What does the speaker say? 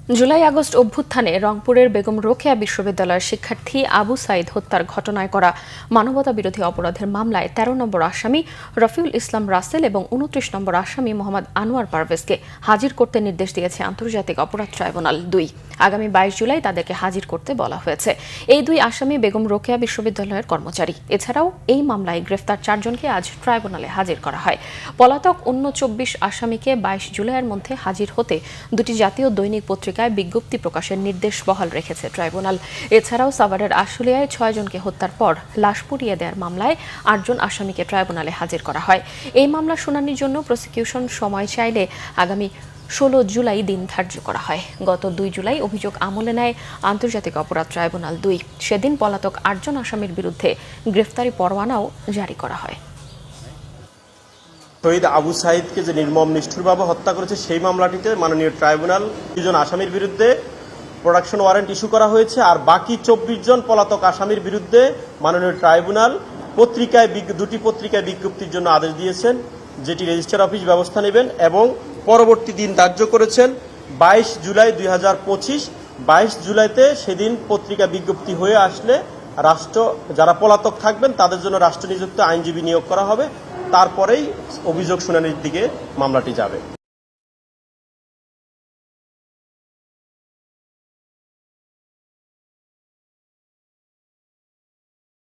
July August অভ্যুত্থানে রংপুরের বেগম রোকেয়া বিশ্ববিদ্যালয়ের শিক্ষার্থী আবু সাইদ হত্যার ঘটনায় করা মানবতাবিরোধী অপরাধের মামলায় ১৩ নম্বর আসামি রফিউল ইসলাম রাসেল এবং ২৯ নম্বর আসামি মোহাম্মদ আনোয়ার পারভেজকে হাজির করতে নির্দেশ দিয়েছে আন্তর্জাতিক অপরাধ ট্রাইব্যুনাল ২। আগামী ২২ জুলাই তাদেরকে হাজির করতে বলা হয়েছে। এই দুই আসামি বেগম রোকেয়া বিশ্ববিদ্যালয়ের কর্মচারী। এছাড়াও এই মামলায় গ্রেফতার ৪ জনকে আজ ট্রাইব্যুনালে হাজির করা হয়। পলাতক অন্য ২৪ আসামিকে ২২ জুলাইয়ের মধ্যে হাজির হতে দুটি জাতীয় দৈনিক পত্রিকায় বিজ্ঞপ্তি প্রকাশের নির্দেশ বহাল রেখেছে ট্রাইব্যুনাল। এছাড়াও সাভারের আশুলিয়ায় ৬ জনকে হত্যার পর লাশ পুড়িয়ে দেওয়ার মামলায় ৮ জন আসামিকে ট্রাইব্যুনালে হাজির করা হয়। এই মামলা শুনানির জন্য প্রসিকিউশন সময় চাইলে আগামী ১৬ জুলাই দিন ধার্য করা হয়। গত ২ জুলাই অভিযোগ আমলে নেয় আন্তর্জাতিক অপরাধ ট্রাইব্যুনাল ২। সেদিন পলাতক ৮ জন আসামির বিরুদ্ধে গ্রেফতারি পরোয়ানাও জারি করা হয়। শহীদ আবু সাইদকে যে নির্মম নিষ্ঠুরভাবে হত্যা করেছে সেই মামলাটিতে মাননীয় ট্রাইব্যুনাল ২ জন আসামির বিরুদ্ধে প্রোডাকশন ওয়ারেন্ট ইস্যু করা হয়েছে। আর বাকি ২৪ জন পলাতক আসামির বিরুদ্ধে মাননীয় ট্রাইব্যুনাল দুটি পত্রিকায় বিজ্ঞপ্তির জন্য আদেশ দিয়েছেন, যেটি রেজিস্ট্রার অফিস ব্যবস্থা নেবেন এবং পরবর্তী দিন ধার্য করেছেন ২২ জুলাই ২০২৫। ২২ জুলাইতে সেদিন পত্রিকা বিজ্ঞপ্তি হয়ে আসলে যারা পলাতক থাকবেন তাদের জন্য রাষ্ট্র নিযুক্ত আইনজীবী নিয়োগ করা হবে। তারপরেই অভিযোগ শুনানির দিকে মামলাটি যাবে।